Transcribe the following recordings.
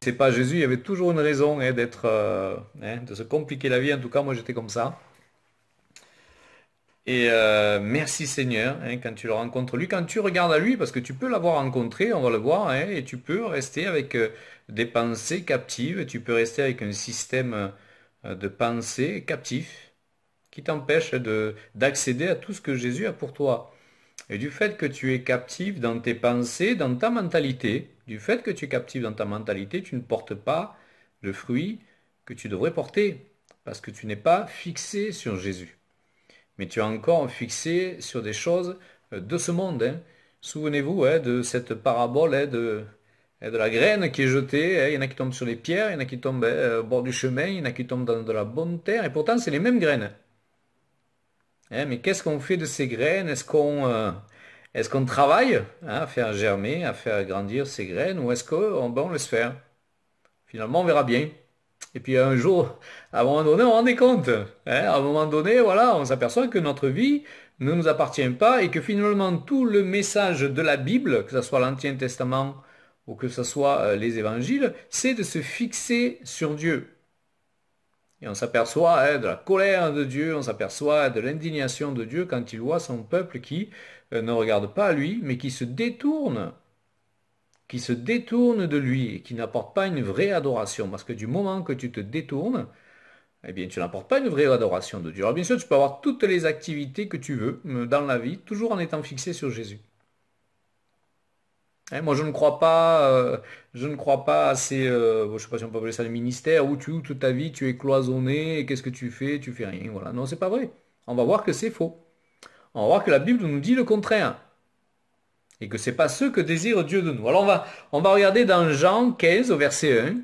c'est pas Jésus, il y avait toujours une raison de se compliquer la vie. En tout cas, moi j'étais comme ça. Et merci Seigneur, quand tu le rencontres lui, quand tu regardes à lui, parce que tu peux l'avoir rencontré, on va le voir, et tu peux rester avec des pensées captives, tu peux rester avec un système de pensée captif qui t'empêche d'accéder à tout ce que Jésus a pour toi. Et du fait que tu es captif dans tes pensées, dans ta mentalité, du fait que tu es captif dans ta mentalité, tu ne portes pas le fruit que tu devrais porter, parce que tu n'es pas fixé sur Jésus. Mais tu es encore fixé sur des choses de ce monde, hein. Souvenez-vous, de cette parabole, de la graine qui est jetée, hein. Il y en a qui tombent sur les pierres, il y en a qui tombent au bord du chemin, il y en a qui tombent dans de la bonne terre, et pourtant c'est les mêmes graines. Mais qu'est-ce qu'on fait de ces graines? Est-ce qu'on travaille, hein, à faire germer, à faire grandir ces graines, ou est-ce qu'on laisse faire? Finalement, on verra bien. Et puis un jour, à un moment donné, on rend compte. À un moment donné, voilà, on s'aperçoit que notre vie ne nous appartient pas et que finalement tout le message de la Bible, que ce soit l'Ancien Testament ou que ce soit les évangiles, c'est de se fixer sur Dieu. Et on s'aperçoit de la colère de Dieu, on s'aperçoit de l'indignation de Dieu quand il voit son peuple qui ne regarde pas à lui, mais qui se détourne de lui et qui n'apporte pas une vraie adoration. Parce que du moment que tu te détournes, eh bien, tu n'apportes pas une vraie adoration de Dieu. Alors bien sûr, tu peux avoir toutes les activités que tu veux dans la vie, toujours en étant fixé sur Jésus. Moi, je ne crois pas à ces, je ne sais pas si on peut appeler ça le ministère, où toute ta vie, tu es cloisonné, et qu'est-ce que tu fais? Tu fais rien. Voilà. Non, c'est pas vrai. On va voir que c'est faux. On va voir que la Bible nous dit le contraire. Et que c'est pas ce que désire Dieu de nous. Alors, on va regarder dans Jean 15, au verset 1.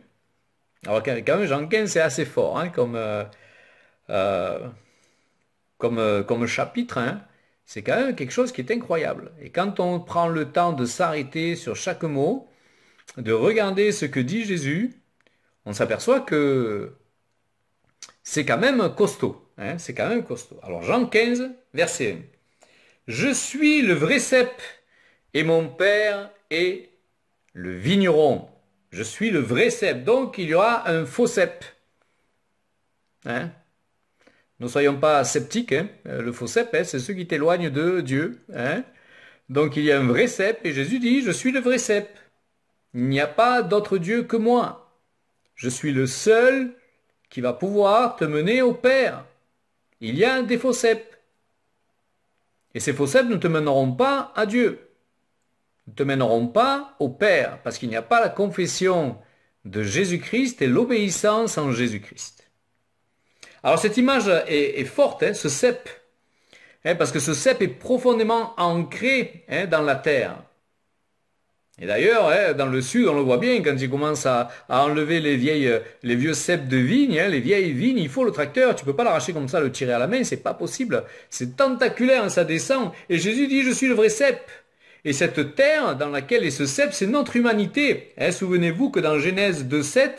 Alors, quand même, Jean 15, c'est assez fort, hein, euh, comme chapitre, hein. C'est quand même quelque chose qui est incroyable. Et quand on prend le temps de s'arrêter sur chaque mot, de regarder ce que dit Jésus, on s'aperçoit que c'est quand même costaud, hein, c'est quand même costaud. Alors Jean 15, verset 1. Je suis le vrai cep et mon père est le vigneron. Je suis le vrai cep. Donc il y aura un faux cep. Hein? Ne soyons pas sceptiques, hein. Le faux cep, hein, c'est ceux qui t'éloignent de Dieu. Hein? Donc il y a un vrai cep et Jésus dit, je suis le vrai cep. Il n'y a pas d'autre Dieu que moi. Je suis le seul qui va pouvoir te mener au Père. Il y a des faux ceps. Et ces faux ceps ne te mèneront pas à Dieu. Ne te mèneront pas au Père, parce qu'il n'y a pas la confession de Jésus-Christ et l'obéissance en Jésus-Christ. Alors cette image est forte, hein, ce cep, hein, parce que ce cep est profondément ancré, hein, dans la terre. Et d'ailleurs, hein, dans le sud, on le voit bien, quand ils commencent à enlever les vieux ceps de vigne, hein, les vieilles vignes, il faut le tracteur, tu peux pas l'arracher comme ça, le tirer à la main, c'est pas possible. C'est tentaculaire, hein, ça descend. Et Jésus dit, je suis le vrai cep. Et cette terre dans laquelle est ce cep, c'est notre humanité. Hein, souvenez-vous que dans Genèse 2,7,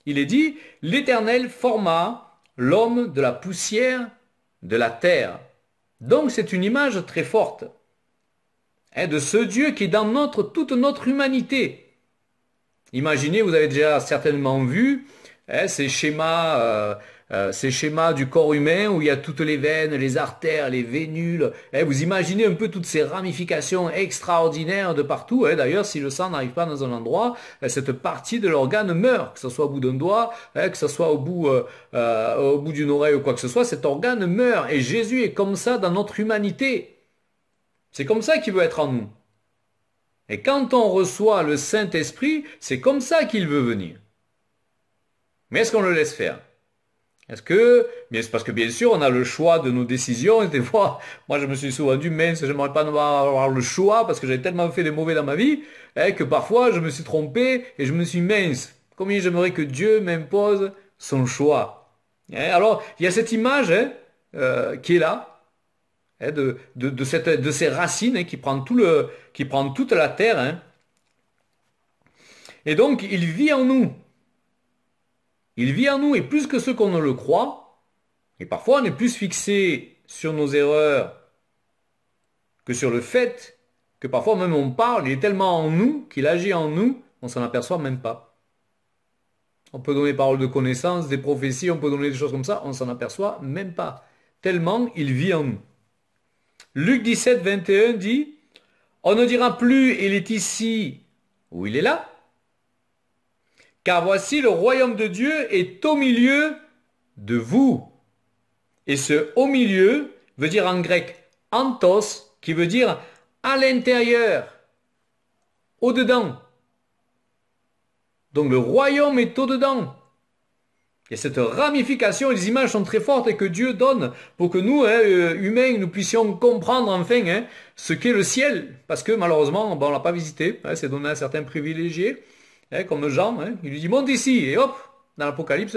il est dit, l'Éternel forma l'homme de la poussière de la terre. Donc c'est une image très forte, hein, de ce Dieu qui est dans toute notre humanité. Imaginez, vous avez déjà certainement vu, hein, ces schémas du corps humain où il y a toutes les veines, les artères, les vénules. Hein, vous imaginez un peu toutes ces ramifications extraordinaires de partout. Hein. D'ailleurs, si le sang n'arrive pas dans un endroit, cette partie de l'organe meurt, que ce soit au bout d'un doigt, hein, que ce soit au bout d'une oreille ou quoi que ce soit, cet organe meurt. Et Jésus est comme ça dans notre humanité. C'est comme ça qu'il veut être en nous. Et quand on reçoit le Saint-Esprit, c'est comme ça qu'il veut venir. Mais est-ce qu'on le laisse faire? Bien, c'est parce que bien sûr, on a le choix de nos décisions. Et des fois, moi, je me suis souvent dit, mince, j'aimerais pas avoir le choix parce que j'avais tellement fait des mauvais dans ma vie, hein, que parfois, je me suis trompé et je me suis dit, mince, combien j'aimerais que Dieu m'impose son choix. Hein, alors, il y a cette image, hein, qui est là, hein, de ces racines, hein, qui prend toute la terre, hein. Et donc, il vit en nous. Il vit en nous, et plus que ce qu'on ne le croit, et parfois on est plus fixé sur nos erreurs que sur le fait que parfois même on parle, il est tellement en nous, qu'il agit en nous, on s'en aperçoit même pas. On peut donner parole de connaissance, des prophéties, on peut donner des choses comme ça, on s'en aperçoit même pas. Tellement il vit en nous. Luc 17, 21 dit, on ne dira plus, il est ici ou il est là, car voici le royaume de Dieu est au milieu de vous. Et ce au milieu veut dire en grec antos, qui veut dire à l'intérieur, au-dedans. Donc le royaume est au-dedans. Il y a cette ramification, les images sont très fortes et que Dieu donne pour que nous, humains, nous puissions comprendre enfin ce qu'est le ciel. Parce que malheureusement, on ne l'a pas visité, c'est donné à certains privilégiés, comme Jean, il lui dit monte ici, et hop, dans l'Apocalypse.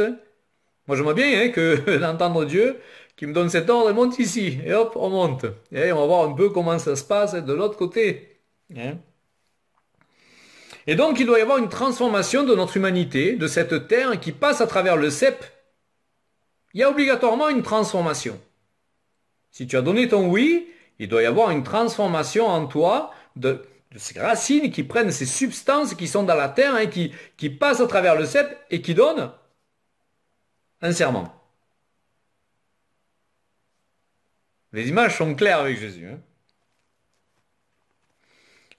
Moi j'aimerais bien que d'entendre Dieu qui me donne cet ordre, monte ici, et hop, on monte. Et on va voir un peu comment ça se passe de l'autre côté. Et donc il doit y avoir une transformation de notre humanité, de cette terre qui passe à travers le cep. Il y a obligatoirement une transformation. Si tu as donné ton oui, il doit y avoir une transformation en toi de ces racines qui prennent ces substances qui sont dans la terre, qui passent à travers le cep et qui donnent un serment. Les images sont claires avec Jésus.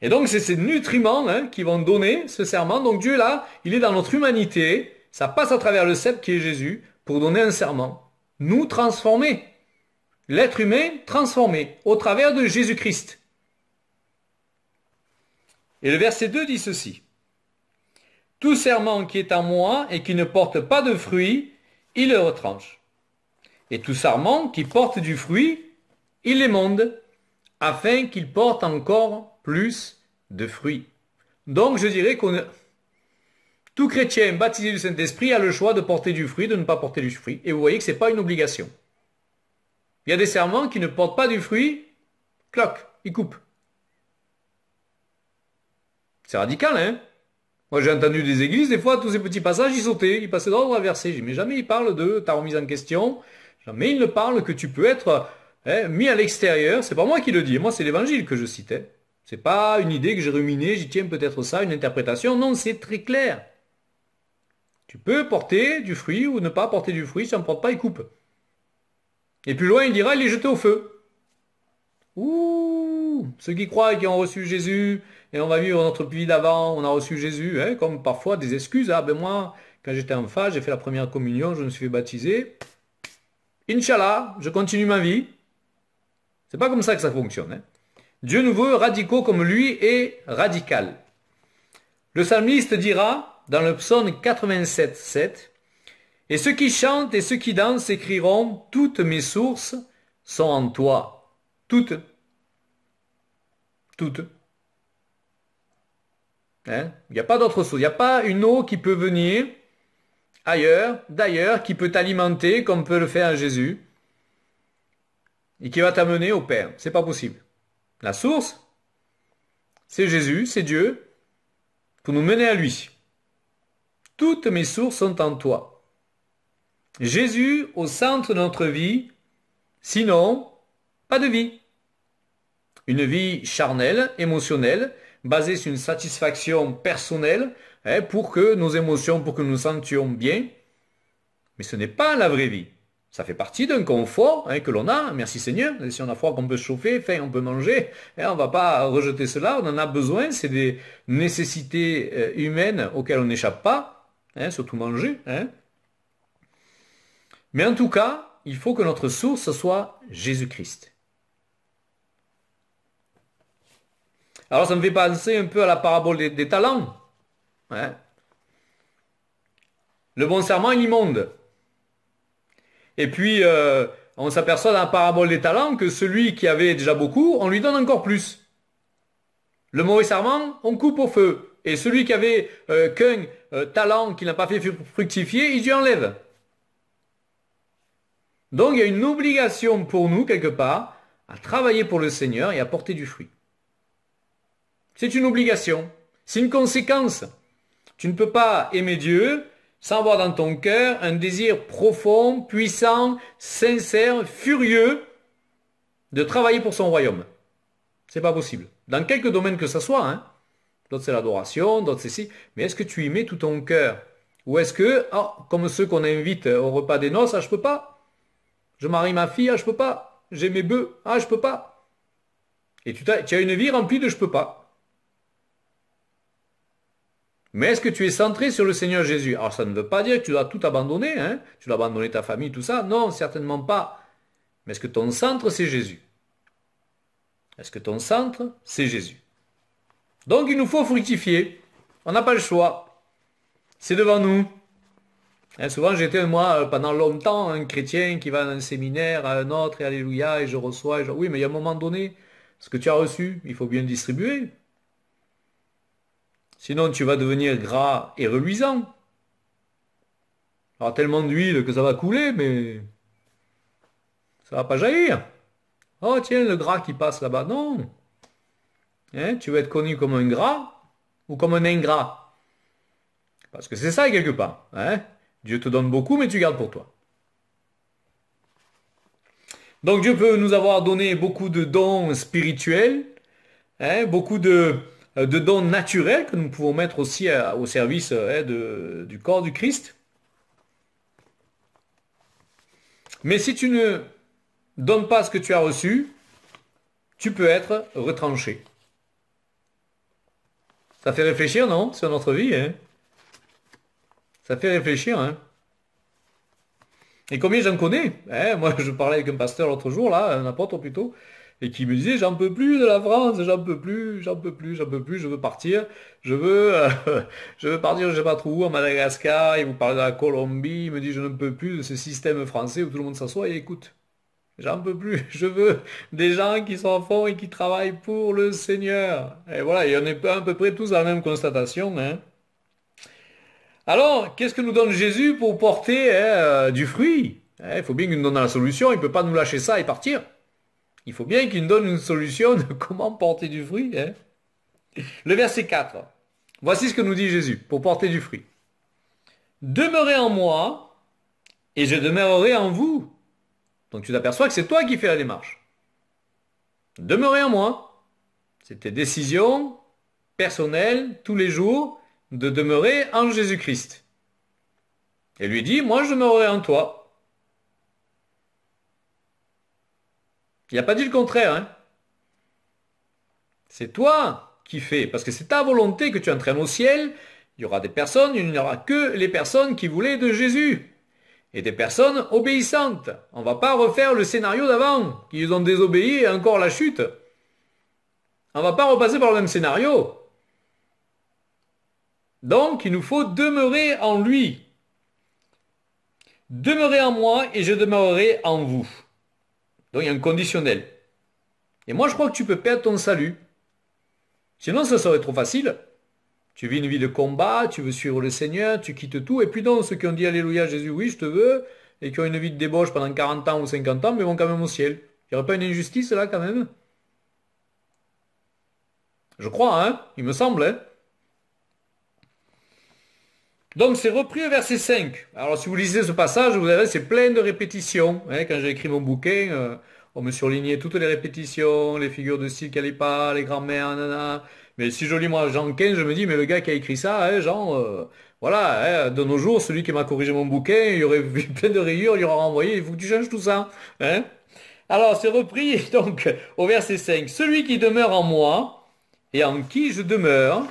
Et donc c'est ces nutriments qui vont donner ce serment. Donc Dieu là, il est dans notre humanité, ça passe à travers le cep qui est Jésus pour donner un serment. Nous transformer. L'être humain transformé au travers de Jésus-Christ. Et le verset 2 dit ceci. Tout serment qui est en moi et qui ne porte pas de fruit, il le retranche. Et tout serment qui porte du fruit, il l'émonde, afin qu'il porte encore plus de fruits. Donc je dirais que tout chrétien baptisé du Saint-Esprit a le choix de porter du fruit, de ne pas porter du fruit. Et vous voyez que ce n'est pas une obligation. Il y a des serments qui ne portent pas du fruit, cloc, ils coupent. C'est radical, hein? Moi j'ai entendu des églises, des fois tous ces petits passages, ils sautaient, ils passaient d'ordre à verset. Mais jamais ils parlent de ta remise en question, jamais ils ne parlent que tu peux être mis à l'extérieur. C'est pas moi qui le dis, moi c'est l'évangile que je citais. C'est pas une idée que j'ai ruminée, j'y tiens peut-être ça, une interprétation. Non, c'est très clair. Tu peux porter du fruit ou ne pas porter du fruit, si on ne porte pas, il coupe. Et plus loin, il dira, il est jeté au feu. Ouh, ceux qui croient et qui ont reçu Jésus, et on va vivre notre vie d'avant, on a reçu Jésus, comme parfois des excuses. Ah ben moi, quand j'étais enfant, j'ai fait la première communion, je me suis fait baptiser. Inch'Allah, je continue ma vie. C'est pas comme ça que ça fonctionne. Dieu nous veut radicaux comme lui est radical. Le psalmiste dira, dans le psaume 87, 7, « Et ceux qui chantent et ceux qui dansent écriront, toutes mes sources sont en toi. » Toutes. Toutes. Il n'y a pas d'autre chose. Il n'y a pas une eau qui peut venir ailleurs, d'ailleurs, qui peut t'alimenter comme peut le faire Jésus et qui va t'amener au Père. C'est pas possible. La source, c'est Jésus, c'est Dieu, pour nous mener à lui. Toutes mes sources sont en toi. Jésus au centre de notre vie, sinon, pas de vie. Une vie charnelle, émotionnelle, basée sur une satisfaction personnelle, pour que nos émotions, pour que nous nous sentions bien. Mais ce n'est pas la vraie vie. Ça fait partie d'un confort que l'on a, merci Seigneur. Si on a froid, qu'on peut se chauffer, faim, on peut manger. On ne va pas rejeter cela, on en a besoin. C'est des nécessités humaines auxquelles on n'échappe pas, surtout manger. Mais en tout cas, il faut que notre source soit Jésus-Christ. Alors ça me fait penser un peu à la parabole des talents. Le bon serment, il immonde. Et puis, on s'aperçoit dans la parabole des talents que celui qui avait déjà beaucoup, on lui donne encore plus. Le mauvais serment, on coupe au feu. Et celui qui avait qu'un talent qu'il n'a pas fait fructifier, il lui enlève. Donc il y a une obligation pour nous, quelque part, à travailler pour le Seigneur et à porter du fruit. C'est une obligation. C'est une conséquence. Tu ne peux pas aimer Dieu sans avoir dans ton cœur un désir profond, puissant, sincère, furieux de travailler pour son royaume. C'est pas possible. Dans quelques domaines que ce soit, D'autres c'est l'adoration, d'autres c'est ci. Mais est-ce que tu y mets tout ton cœur Ou est-ce que, oh, comme ceux qu'on invite au repas des noces, ah, je peux pas. Je marie ma fille, ah, je peux pas. J'ai mes bœufs, ah, je peux pas. Et tu as une vie remplie de je peux pas. Mais est-ce que tu es centré sur le Seigneur Jésus? Alors ça ne veut pas dire que tu dois tout abandonner, hein? Tu dois abandonner ta famille, tout ça. Non, certainement pas. Mais est-ce que ton centre, c'est Jésus? Est-ce que ton centre, c'est Jésus? Donc il nous faut fructifier. On n'a pas le choix. C'est devant nous. Hein, souvent j'étais, moi, pendant longtemps, un chrétien qui va dans un séminaire, à un autre, et alléluia, et je reçois. Oui, mais il y a un moment donné, ce que tu as reçu, il faut bien le distribuer. Sinon tu vas devenir gras et reluisant. Alors tellement d'huile que ça va couler, mais ça va pas jaillir. Oh tiens, le gras qui passe là-bas. Non. Hein, tu veux être connu comme un gras ou comme un ingrat? Parce que c'est ça quelque part. Hein? Dieu te donne beaucoup, mais tu gardes pour toi. Donc Dieu peut nous avoir donné beaucoup de dons spirituels, hein, beaucoup de dons naturels que nous pouvons mettre aussi au service hein, du corps du Christ. Mais si tu ne donnes pas ce que tu as reçu, tu peux être retranché. Ça fait réfléchir, non? Sur notre vie, hein? Ça fait réfléchir, hein? Et combien j'en connais? Hein, moi, je parlais avec un pasteur l'autre jour, là, un apôtre plutôt, et qui me disait, j'en peux plus de la France, j'en peux plus, j'en peux plus, j'en peux plus, je veux partir, je veux, je veux partir, je sais pas trop où, à Madagascar, il vous parle de la Colombie, il me dit, je ne peux plus de ce système français où tout le monde s'assoit et écoute. J'en peux plus, je veux des gens qui sont à fond et qui travaillent pour le Seigneur. Et voilà, et on est à peu près tous à la même constatation, hein. Alors, qu'est-ce que nous donne Jésus pour porter hein, du fruit? Il faut bien qu'il nous donne la solution, il ne peut pas nous lâcher ça et partir. Il faut bien qu'il nous donne une solution de comment porter du fruit. Hein. Le verset 4. Voici ce que nous dit Jésus pour porter du fruit. Demeurez en moi et je demeurerai en vous. Donc tu t'aperçois que c'est toi qui fais la démarche. Demeurez en moi. C'est tes décisions personnelles tous les jours de demeurer en Jésus-Christ. Et lui dit, moi je demeurerai en toi. Il n'a pas dit le contraire. Hein. C'est toi qui fais, parce que c'est ta volonté que tu entraînes au ciel. Il y aura des personnes, il n'y aura que les personnes qui voulaient de Jésus. Et des personnes obéissantes. On ne va pas refaire le scénario d'avant, qui ont désobéi et encore la chute. On ne va pas repasser par le même scénario. Donc, il nous faut demeurer en lui. Demeurez en moi et je demeurerai en vous. Donc, il y a un conditionnel. Et moi, je crois que tu peux perdre ton salut. Sinon, ça serait trop facile. Tu vis une vie de combat, tu veux suivre le Seigneur, tu quittes tout. Et puis non, ceux qui ont dit Alléluia Jésus, oui, je te veux, et qui ont une vie de débauche pendant 40 ans ou 50 ans, mais vont quand même au ciel. Il n'y aurait pas une injustice là, quand même? Je crois, hein? Il me semble, hein? Donc c'est repris au verset 5. Alors si vous lisez ce passage, vous verrez, c'est plein de répétitions. Hein, quand j'ai écrit mon bouquin, on me surlignait toutes les répétitions, les figures de style qui n'allaient pas, les grands-mères, nanana. Mais si je lis moi Jean 15, je me dis, mais le gars qui a écrit ça, hein, Jean, voilà, hein, de nos jours, celui qui m'a corrigé mon bouquin, il y aurait vu plein de rayures, il y aura renvoyé, il faut que tu changes tout ça. Hein. Alors c'est repris donc au verset 5. Celui qui demeure en moi et en qui je demeure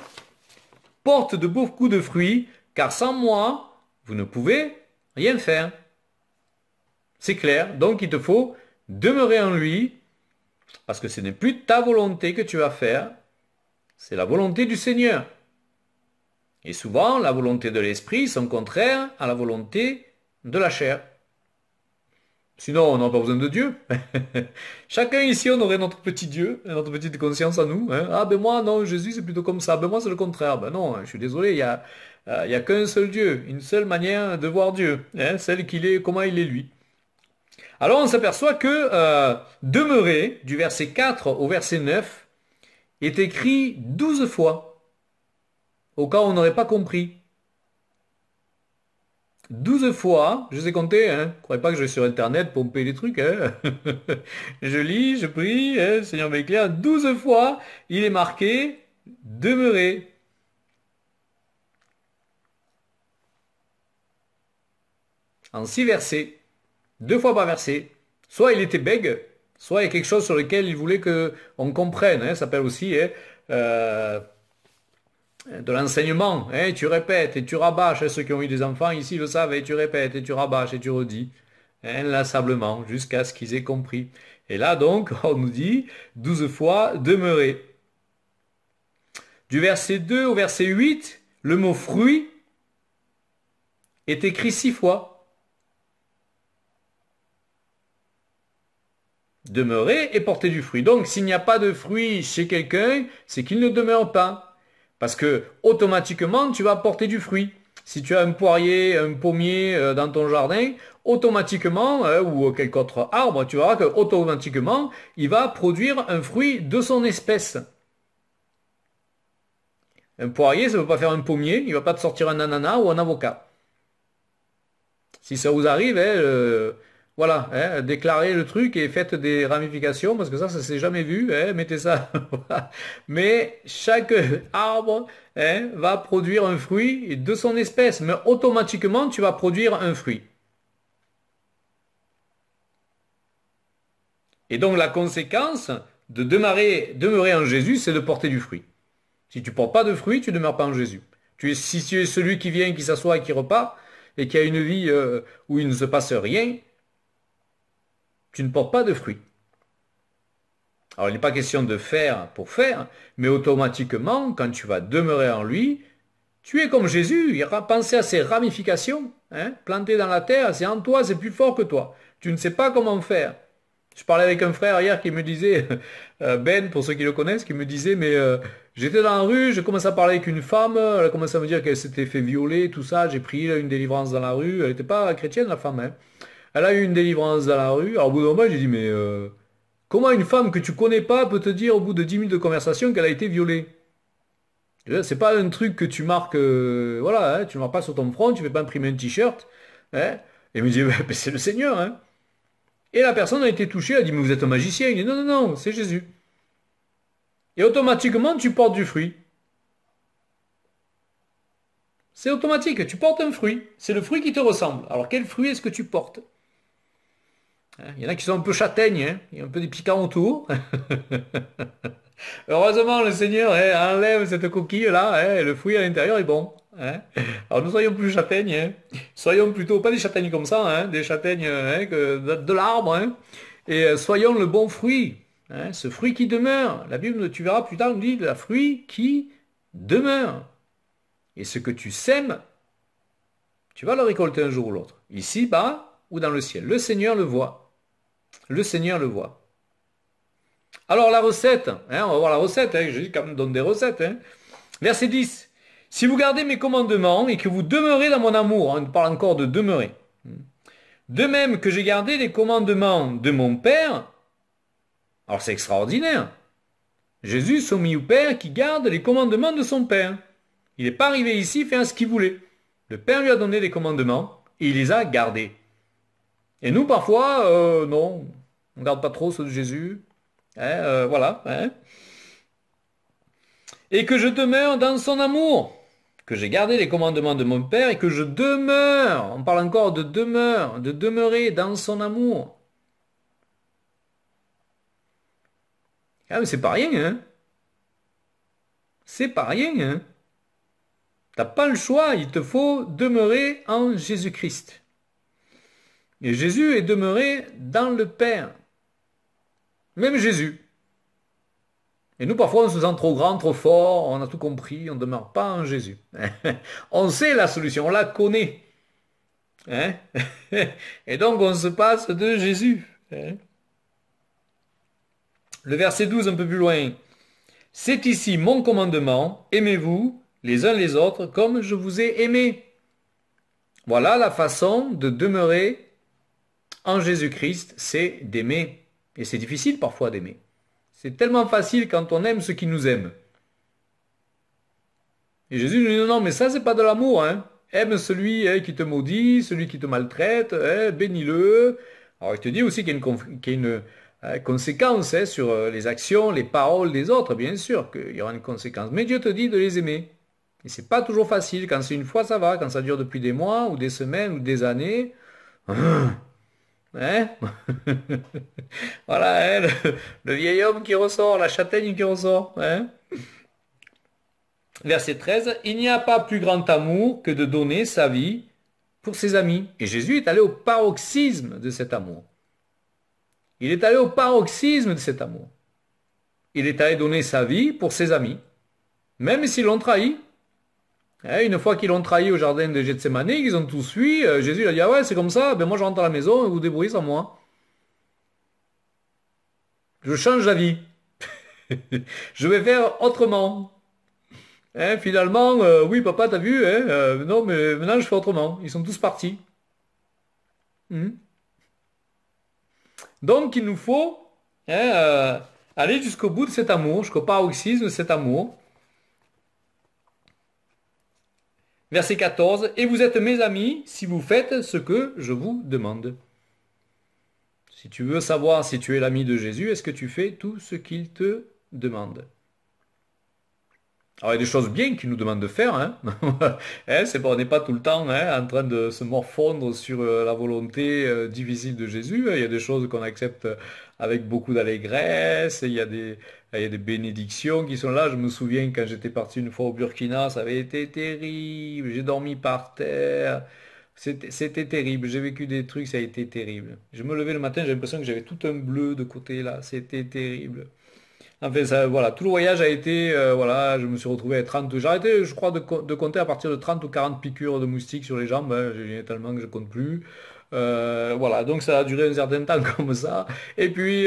porte de beaucoup de fruits, car sans moi, vous ne pouvez rien faire. C'est clair, donc il te faut demeurer en lui, parce que ce n'est plus ta volonté que tu vas faire, c'est la volonté du Seigneur. Et souvent, la volonté de l'esprit sont contraires à la volonté de la chair. Sinon, on n'a pas besoin de Dieu. Chacun ici, on aurait notre petit Dieu, notre petite conscience à nous. Hein. Ah ben moi, non, Jésus, c'est plutôt comme ça. Ben moi, c'est le contraire. Ben non, je suis désolé, il y a qu'un seul Dieu, une seule manière de voir Dieu, hein, celle qu'il est, comment il est lui. Alors on s'aperçoit que demeurer, du verset 4 au verset 9, est écrit 12 fois, au cas où on n'aurait pas compris. 12 fois, je sais compter, hein. Ne croyez pas que je vais sur Internet pour pomper des trucs, hein. Je lis, je prie, hein, Seigneur m'éclaire. 12 fois, il est marqué demeurer. en 6 versets, 2 fois par verset. Soit il était bègue, soit il y a quelque chose sur lequel il voulait qu'on comprenne. Hein, ça s'appelle aussi de l'enseignement. Hein, tu répètes et tu rabâches. Hein, ceux qui ont eu des enfants ici le savent. Et tu répètes et tu rabâches et tu redis. Hein, inlassablement, jusqu'à ce qu'ils aient compris. Et là donc, on nous dit 12 fois demeurer. Du verset 2 au verset 8, le mot fruit est écrit 6 fois. Demeurer et porter du fruit. Donc, s'il n'y a pas de fruit chez quelqu'un, c'est qu'il ne demeure pas. Parce que, automatiquement, tu vas porter du fruit. Si tu as un poirier, un pommier dans ton jardin, automatiquement, ou quelque autre arbre, tu verras que automatiquement, il va produire un fruit de son espèce. Un poirier, ça ne veut pas faire un pommier, il ne va pas te sortir un ananas ou un avocat. Si ça vous arrive, voilà, déclarez le truc et faites des ramifications, parce que ça s'est jamais vu, mettez ça. Mais chaque arbre va produire un fruit de son espèce, mais automatiquement, tu vas produire un fruit. Et donc la conséquence de demeurer en Jésus, c'est de porter du fruit. Si tu ne portes pas de fruit, tu ne demeures pas en Jésus. Si tu es celui qui vient, qui s'assoit et qui repart, et qui a une vie où il ne se passe rien, tu ne portes pas de fruit. Alors il n'est pas question de faire pour faire, mais automatiquement, quand tu vas demeurer en lui, tu es comme Jésus. Il a pensé à ses ramifications, plantées dans la terre, c'est en toi, c'est plus fort que toi. Tu ne sais pas comment faire. Je parlais avec un frère hier qui me disait, Ben, pour ceux qui le connaissent, qui me disait, mais j'étais dans la rue, je commençais à parler avec une femme, elle a commencé à me dire qu'elle s'était fait violer, tout ça, j'ai pris une délivrance dans la rue, elle n'était pas chrétienne la femme, hein. Elle a eu une délivrance dans la rue, alors au bout d'un moment j'ai dit, mais comment une femme que tu connais pas peut te dire au bout de 10 minutes de conversation qu'elle a été violée? C'est pas un truc que tu marques, voilà, tu ne marques pas sur ton front, tu ne fais pas imprimer un t-shirt, hein. Et elle me dit, ben, c'est le Seigneur, hein. Et la personne a été touchée, elle a dit, mais vous êtes un magicien. Il dit, non, non, non, c'est Jésus. Et automatiquement, tu portes du fruit. C'est automatique, tu portes un fruit. C'est le fruit qui te ressemble. Alors, quel fruit est-ce que tu portes? Il y en a qui sont un peu châtaignes, hein. Il y a un peu des piquants autour. Heureusement, le Seigneur enlève cette coquille-là, et le fruit à l'intérieur est bon. Alors, nous soyons plus châtaignes. Soyons plutôt, pas des châtaignes comme ça, des châtaignes de l'arbre. Et soyons le bon fruit. Ce fruit qui demeure. La Bible, tu verras plus tard, nous dit, le fruit qui demeure. Et ce que tu sèmes, tu vas le récolter un jour ou l'autre. Ici-bas ou dans le ciel. Le Seigneur le voit. Le Seigneur le voit. Alors la recette, on va voir la recette, Jésus quand même donne des recettes. Verset 10. Si vous gardez mes commandements et que vous demeurez dans mon amour, on parle encore de demeurer. De même que j'ai gardé les commandements de mon Père, alors c'est extraordinaire. Jésus soumis au Père qui garde les commandements de son Père. Il n'est pas arrivé ici faire ce qu'il voulait. Le Père lui a donné des commandements et il les a gardés. Et nous parfois, non, on ne garde pas trop ceux de Jésus. Voilà. Et que je demeure dans son amour, que j'ai gardé les commandements de mon Père et que je demeure, on parle encore de demeure, de demeurer dans son amour. Ah mais c'est pas rien, hein. C'est pas rien, hein. T'as pas le choix, il te faut demeurer en Jésus-Christ. Et Jésus est demeuré dans le Père. Même Jésus. Et nous, parfois, on se sent trop grand, trop fort, on a tout compris, on ne demeure pas en Jésus. On sait la solution, on la connaît. Et donc, on se passe de Jésus. Le verset 12, un peu plus loin. C'est ici mon commandement, aimez-vous les uns les autres comme je vous ai aimés. Voilà la façon de demeurer en Jésus-Christ, c'est d'aimer. Et c'est difficile parfois d'aimer. C'est tellement facile quand on aime ceux qui nous aiment. Et Jésus nous dit non, mais ça c'est pas de l'amour. Aime celui qui te maudit, celui qui te maltraite, bénis-le. Alors il te dit aussi qu'il y a une conséquence sur les actions, les paroles des autres, bien sûr, qu'il y aura une conséquence. Mais Dieu te dit de les aimer. Et c'est pas toujours facile. Quand c'est une fois, ça va. Quand ça dure depuis des mois, ou des semaines, ou des années, Hein? Voilà, hein, le vieil homme qui ressort, la châtaigne qui ressort. Hein? Verset 13, il n'y a pas plus grand amour que de donner sa vie pour ses amis. Et Jésus est allé au paroxysme de cet amour. Il est allé au paroxysme de cet amour. Il est allé donner sa vie pour ses amis, même s'ils l'ont trahi. Une fois qu'ils l'ont trahi au jardin de Gethsemane, ils ont tous fui. Jésus il a dit, ah ouais, c'est comme ça, ben moi je rentre à la maison et vous débrouillez sans moi. Je change la vie. Je vais faire autrement. Finalement, oui papa, t'as vu, non mais maintenant je fais autrement. Ils sont tous partis. Mhm. Donc il nous faut aller jusqu'au bout de cet amour, jusqu'au paroxysme de cet amour. Verset 14, et vous êtes mes amis si vous faites ce que je vous demande. Si tu veux savoir si tu es l'ami de Jésus, est-ce que tu fais tout ce qu'il te demande? Alors il y a des choses bien qu'il nous demande de faire, hein. On n'est pas tout le temps en train de se morfondre sur la volonté difficile de Jésus. Il y a des choses qu'on accepte avec beaucoup d'allégresse. Il y a des bénédictions qui sont là. Je me souviens quand j'étais parti une fois au Burkina, ça avait été terrible. J'ai dormi par terre. C'était terrible. J'ai vécu des trucs, ça a été terrible. Je me levais le matin, j'ai l'impression que j'avais tout un bleu de côté là. C'était terrible. Enfin, ça, voilà, tout le voyage a été, voilà, je me suis retrouvé à 30, j'ai arrêté, je crois, de compter à partir de 30 ou 40 piqûres de moustiques sur les jambes, hein, j'ai tellement que je compte plus. Voilà, donc ça a duré un certain temps comme ça. Et puis,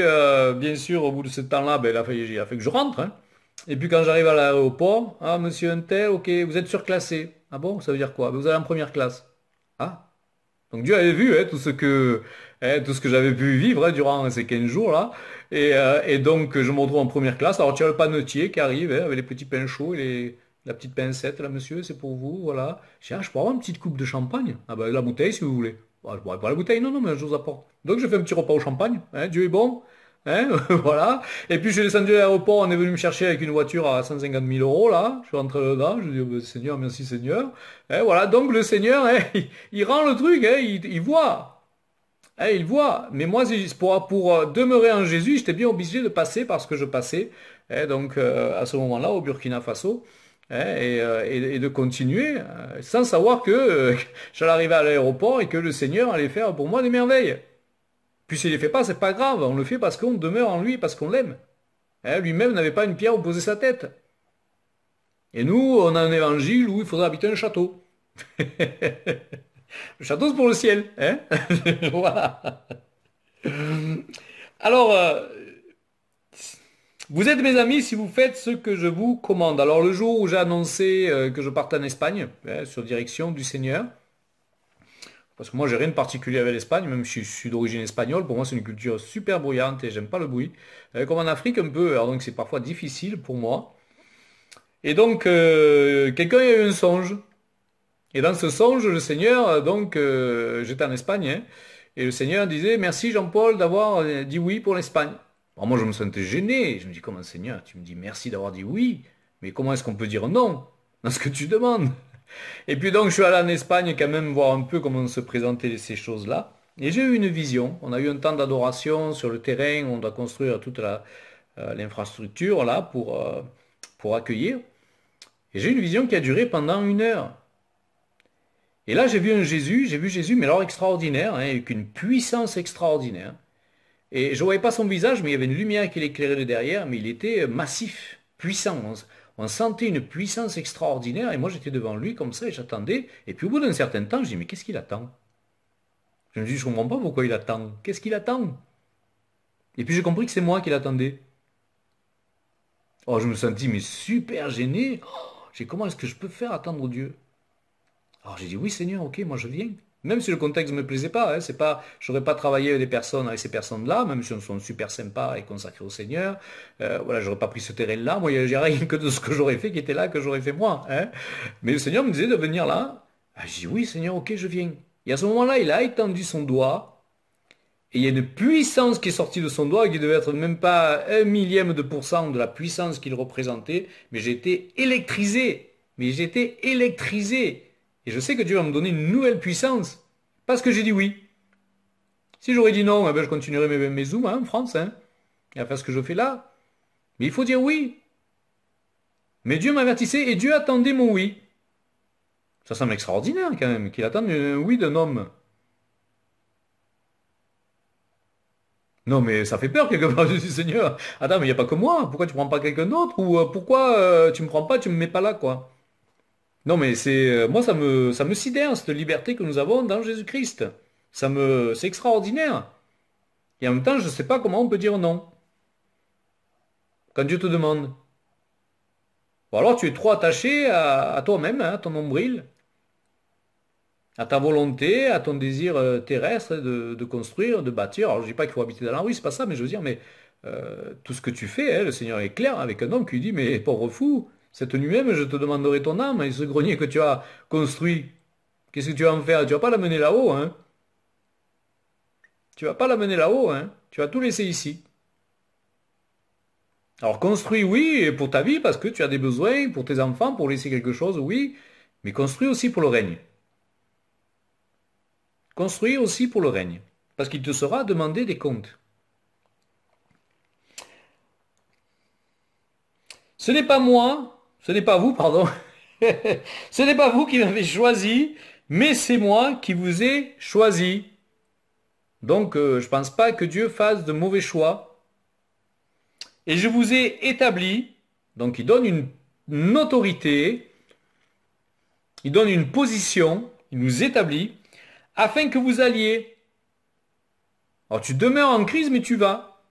bien sûr, au bout de ce temps-là, ben, il a fait que je rentre. Hein. Et puis quand j'arrive à l'aéroport, ah, monsieur Untel, ok, vous êtes surclassé. Ah bon, ça veut dire quoi? Ben, vous allez en première classe. Ah, donc Dieu avait vu tout ce que j'avais pu vivre durant ces 15 jours-là. Et donc je me retrouve en première classe. Alors tu as le panetier qui arrive avec les petits pains chauds et la petite pincette, là monsieur, c'est pour vous, voilà. Je dis, ah, je peux avoir une petite coupe de champagne? Ah ben la bouteille si vous voulez. Ah, je boirai pas la bouteille, non, non, mais je vous apporte. Donc je fais un petit repas au champagne, Dieu est bon. Voilà. Et puis je suis descendu à l'aéroport, on est venu me chercher avec une voiture à 150 000 euros, là. Je suis rentré dedans, je dis, oh, ben, Seigneur, merci Seigneur. Voilà, donc le Seigneur, il rend le truc, il voit. Il voit. Mais moi, pour demeurer en Jésus, j'étais bien obligé de passer parce que je passais, donc à ce moment-là, au Burkina Faso, et de continuer, sans savoir que j'allais arriver à l'aéroport et que le Seigneur allait faire pour moi des merveilles. Puis s'il ne les fait pas, c'est pas grave. On le fait parce qu'on demeure en lui, parce qu'on l'aime. Lui-même n'avait pas une pierre où poser sa tête. Et nous, on a un évangile où il faudrait habiter un château. Le château, c'est pour le ciel. Voilà. Alors, vous êtes mes amis si vous faites ce que je vous commande. Alors, le jour où j'ai annoncé que je partais en Espagne, sur direction du Seigneur, parce que moi, j'ai rien de particulier avec l'Espagne, même si je suis d'origine espagnole. Pour moi, c'est une culture super bruyante et j'aime pas le bruit. Comme en Afrique un peu, alors donc c'est parfois difficile pour moi. Et donc, quelqu'un a eu un songe. Et dans ce songe, le Seigneur, j'étais en Espagne, et le Seigneur disait, merci Jean-Paul d'avoir dit oui pour l'Espagne. Alors moi, je me sentais gêné. Je me dis, comment Seigneur, tu me dis merci d'avoir dit oui, mais comment est-ce qu'on peut dire non dans ce que tu demandes? Et puis donc, je suis allé en Espagne quand même voir un peu comment se présentaient ces choses-là. Et j'ai eu une vision. On a eu un temps d'adoration sur le terrain. On doit construire toute l'infrastructure là pour accueillir. Et j'ai eu une vision qui a duré pendant 1 heure. Et là, j'ai vu Jésus, mais alors extraordinaire, avec une puissance extraordinaire. Et je ne voyais pas son visage, mais il y avait une lumière qui l'éclairait de derrière, mais il était massif, puissant. On sentait une puissance extraordinaire, et moi j'étais devant lui comme ça, et j'attendais. Et puis au bout d'un certain temps, je dis, mais qu'est-ce qu'il attend? Je me dis, je ne comprends pas pourquoi il attend. Qu'est-ce qu'il attend? Et puis j'ai compris que c'est moi qui l'attendais. Oh, je me sentis, mais super gêné. Oh, j'ai dit, comment est-ce que je peux faire attendre Dieu? Alors j'ai dit oui Seigneur, ok, moi je viens. Même si le contexte ne me plaisait pas, c'est pas, j'aurais pas travaillé avec avec ces personnes-là, même si elles sont super sympas et consacrées au Seigneur. Voilà, j'aurais pas pris ce terrain-là. Moi, il n'y a rien que de ce que j'aurais fait qui était là, que j'aurais fait moi. Mais le Seigneur me disait de venir là. Ah, j'ai dit oui Seigneur, ok, je viens. Et à ce moment-là, il a étendu son doigt. Et il y a une puissance qui est sortie de son doigt qui devait être même pas 1 millième de % de la puissance qu'il représentait. Mais j'étais électrisé. Mais j'étais électrisé. Et je sais que Dieu va me donner une nouvelle puissance parce que j'ai dit oui. Si j'aurais dit non, eh ben, je continuerais mes zooms hein, en France, hein, et à faire ce que je fais là. Mais il faut dire oui. Mais Dieu m'avertissait et Dieu attendait mon oui. Ça semble extraordinaire quand même, qu'il attende un oui d'un homme. Non, mais ça fait peur quelque part, je suis Seigneur. Attends, mais il n'y a pas que moi. Pourquoi tu prends pas quelqu'un d'autre? Ou pourquoi tu me prends pas, tu me mets pas là, quoi? Non, mais moi, ça me sidère, cette liberté que nous avons dans Jésus-Christ. C'est extraordinaire. Et en même temps, je ne sais pas comment on peut dire non. Quand Dieu te demande. Ou alors tu es trop attaché à toi-même, hein, à ton nombril, à ta volonté, à ton désir terrestre de construire, de bâtir. Alors je dis pas qu'il faut habiter dans la rue, c'est pas ça, mais je veux dire, mais tout ce que tu fais, hein, le Seigneur est clair avec un homme qui lui dit, mais pauvre fou, cette nuit même, je te demanderai ton âme, et ce grenier que tu as construit, qu'est-ce que tu vas en faire? Tu vas pas l'amener là-haut, hein? Tu vas pas l'amener là-haut, hein? Tu vas tout laisser ici. Alors construis, oui, pour ta vie, parce que tu as des besoins, pour tes enfants, pour laisser quelque chose, oui, mais construis aussi pour le règne. Construis aussi pour le règne, parce qu'il te sera demandé des comptes. Ce n'est pas moi, ce n'est pas vous, pardon, ce n'est pas vous qui m'avez choisi, mais c'est moi qui vous ai choisi. Donc, je ne pense pas que Dieu fasse de mauvais choix. Et je vous ai établi, donc il donne une autorité, il donne une position, il nous établit, afin que vous alliez. Alors tu demeures en crise, mais tu vas.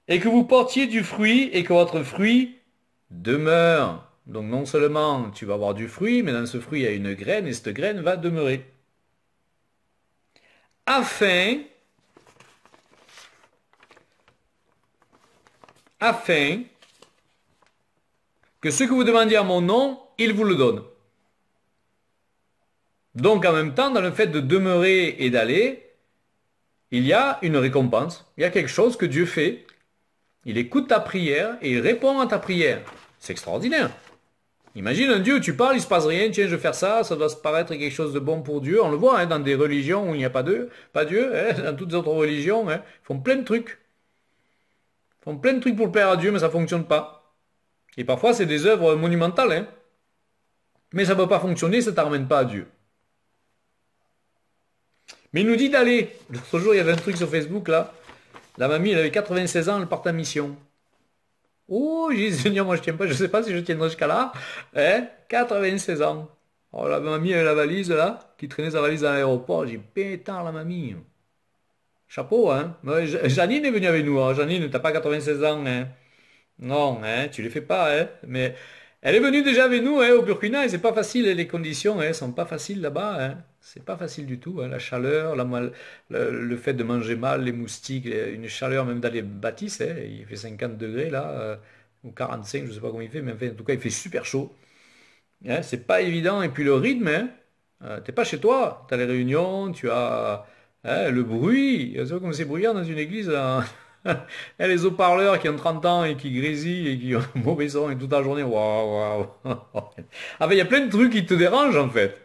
Et que vous portiez du fruit et que votre fruit demeure. Donc non seulement tu vas avoir du fruit, mais dans ce fruit il y a une graine et cette graine va demeurer. Afin que ce que vous demandiez à mon nom, il vous le donne. Donc en même temps, dans le fait de demeurer et d'aller, il y a une récompense. Il y a quelque chose que Dieu fait. Il écoute ta prière et il répond à ta prière. C'est extraordinaire. Imagine un Dieu, tu parles, il se passe rien, tiens, je vais faire ça, ça doit se paraître quelque chose de bon pour Dieu. On le voit hein, dans des religions où il n'y a pas Dieu, hein, dans toutes les autres religions, hein, ils font plein de trucs. Ils font plein de trucs pour le plaire à Dieu, mais ça ne fonctionne pas. Et parfois, c'est des œuvres monumentales, hein. Mais ça ne peut pas fonctionner, ça ne t'amène pas à Dieu. Mais il nous dit d'aller. L'autre jour, il y avait un truc sur Facebook, là. La mamie, elle avait 96 ans, elle part en mission. Oh, j'ai dit, Seigneur, moi je tiens pas, je sais pas si je tiendrai jusqu'à là. Hein, 96 ans. Oh, la mamie avec la valise là, qui traînait sa valise à l'aéroport. J'ai pétard la mamie. Chapeau, hein. Ouais, Janine est venue avec nous. Hein. Janine, t'as pas 96 ans, hein. Non, hein, tu les fais pas, hein. Mais elle est venue déjà avec nous, hein, au Burkina, et c'est pas facile, les conditions, hein, sont pas faciles là-bas, hein. C'est pas facile du tout, hein. La chaleur, le fait de manger mal, les moustiques, une chaleur même dans les bâtisses, hein. Il fait 50 degrés là, ou 45, je sais pas comment il fait, mais enfin, en tout cas, il fait super chaud. Hein, c'est pas évident, et puis le rythme, hein, t'es pas chez toi, tu as les réunions, tu as hein, le bruit, c'est comme c'est bruyant dans une église, hein. Et les haut-parleurs qui ont 30 ans et qui grésillent et qui ont un mauvais son et toute la journée, waouh, waouh. Ah ben il y a plein de trucs qui te dérangent en fait.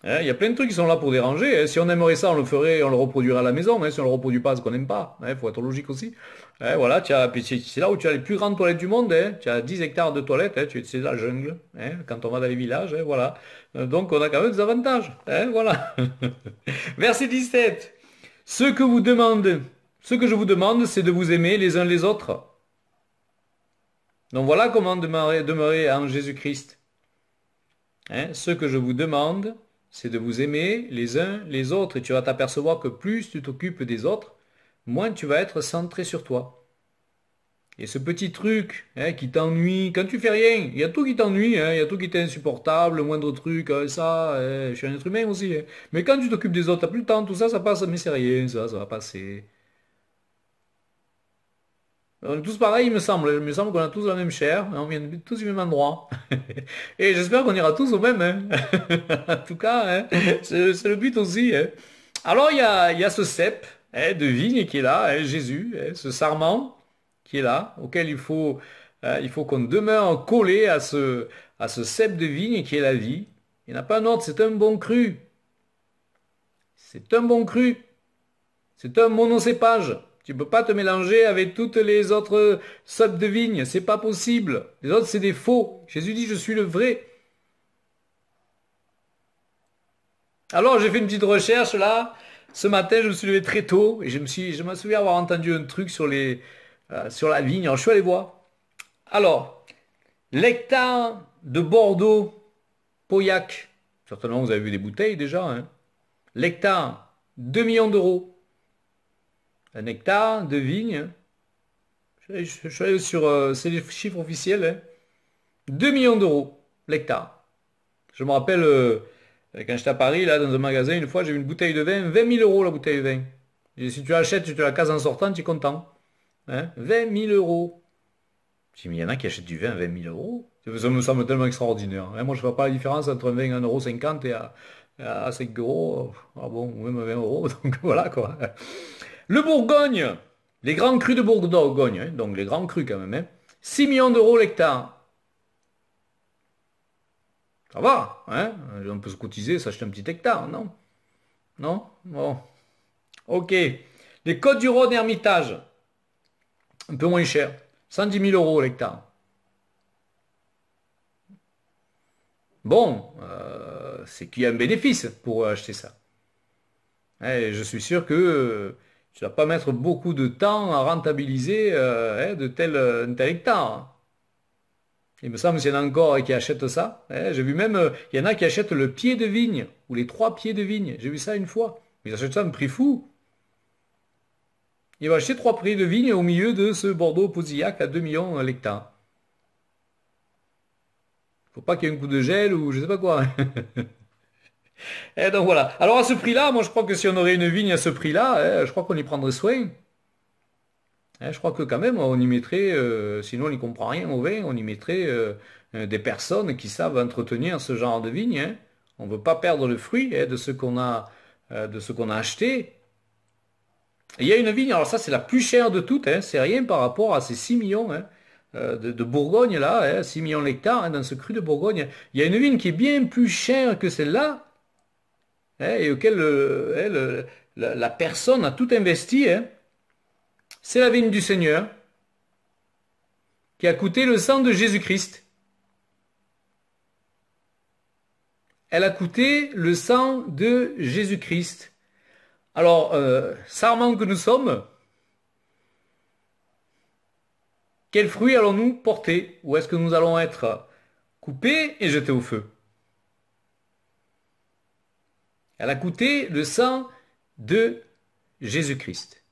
Hein, il y a plein de trucs qui sont là pour déranger. Hein. Si on aimerait ça, on le ferait, on le reproduirait à la maison. Hein. Si on le reproduit pas, c'est qu'on n'aime pas. Il faut être logique aussi. Hein, voilà, puis c'est là où tu as les plus grandes toilettes du monde. Hein. Tu as 10 hectares de toilettes. Hein. C'est la jungle. Hein. Quand on va dans les villages, hein, voilà. Donc on a quand même des avantages. Hein, voilà. Verset 17. Ce que vous demande, ce que je vous demande, c'est de vous aimer les uns les autres. Donc voilà comment demeurer en Jésus-Christ. Hein, ce que je vous demande, c'est de vous aimer les uns les autres. Et tu vas t'apercevoir que plus tu t'occupes des autres, moins tu vas être centré sur toi. Et ce petit truc hein, qui t'ennuie, quand tu fais rien, il y a tout qui t'ennuie, hein, il y a tout qui t'est insupportable, le moindre truc, ça, je suis un être humain aussi. Hein. Mais quand tu t'occupes des autres, t'as plus le temps, tout ça, ça passe, mais c'est rien, ça va passer. On est tous pareils, il me semble. Il me semble qu'on a tous la même chair, hein, on vient tous du même endroit. Et j'espère qu'on ira tous au même. Hein. En tout cas, hein, c'est le but aussi. Hein. Alors il y a ce cep hein, de vigne qui est là, hein, Jésus, hein, ce sarment qui est là, auquel il faut qu'on demeure collé à ce cep de vigne qui est la vie. Il n'y en a pas un autre, c'est un bon cru. C'est un bon cru. C'est un monocépage. Tu ne peux pas te mélanger avec toutes les autres sortes de vignes. C'est pas possible. Les autres, c'est des faux. Jésus dit, je suis le vrai. Alors, j'ai fait une petite recherche là. Ce matin, je me suis levé très tôt et je me souviens avoir entendu un truc sur la vigne. Alors, je suis allé voir. Alors, l'hectare de Bordeaux, Pauillac. Certainement, vous avez vu des bouteilles déjà, hein. L'hectare, 2 millions d'euros. Un hectare de vigne. Je suis allé sur, c'est les chiffres officiels, hein. 2 millions d'euros, l'hectare. Je me rappelle, quand j'étais à Paris, là, dans un magasin, une fois, j'ai vu une bouteille de vin, 20 000 euros la bouteille de vin. Et si tu l'achètes, tu te la cases en sortant, tu es content. Hein, 20 000 euros. Je dis, mais il y en a qui achètent du vin à 20 000 euros. Ça me semble tellement extraordinaire. Hein, moi, je ne vois pas la différence entre un vin à 1,50 € à 5 euros. Ah bon, ou même à 20 euros. Donc voilà, quoi. Le Bourgogne, les grands crus de Bourgogne, hein, donc les grands crus quand même, hein, 6 millions d'euros l'hectare. Ça va, hein? On peut se cotiser, s'acheter un petit hectare, non? Non? Bon. Ok. Les Côtes du Rhône Hermitage, un peu moins cher. 110 000 euros l'hectare. Bon, c'est qu'il y a un bénéfice pour acheter ça. Et je suis sûr que tu ne vas pas mettre beaucoup de temps à rentabiliser un tel hectare, hein. Il me semble qu'il y en a encore qui achètent ça. J'ai vu même, il y en a qui achètent le pied de vigne, ou les 3 pieds de vigne. J'ai vu ça une fois. Ils achètent ça à un prix fou. Ils vont acheter 3 pieds de vigne au milieu de ce Bordeaux-Pauillac à 2 millions l'hectare. Faut pas qu'il y ait un coup de gel ou je sais pas quoi. Et donc voilà. Alors à ce prix-là, moi je crois que si on aurait une vigne à ce prix-là, je crois qu'on y prendrait soin. Je crois que quand même, on y mettrait, sinon on n'y comprend rien au vin, on y mettrait des personnes qui savent entretenir ce genre de vigne, hein. On ne veut pas perdre le fruit, hein, de ce qu'on a acheté. Et il y a une vigne, alors ça c'est la plus chère de toutes, hein, c'est rien par rapport à ces 6 millions, hein, de Bourgogne là, hein, 6 millions d'hectares, hein, dans ce cru de Bourgogne. Il y a une vigne qui est bien plus chère que celle-là, hein, et auquel la personne a tout investi, hein. C'est la vigne du Seigneur, qui a coûté le sang de Jésus-Christ. Elle a coûté le sang de Jésus-Christ. Alors, sarments que nous sommes, quels fruits allons-nous porter? Ou est-ce que nous allons être coupés et jetés au feu? Elle a coûté le sang de Jésus-Christ.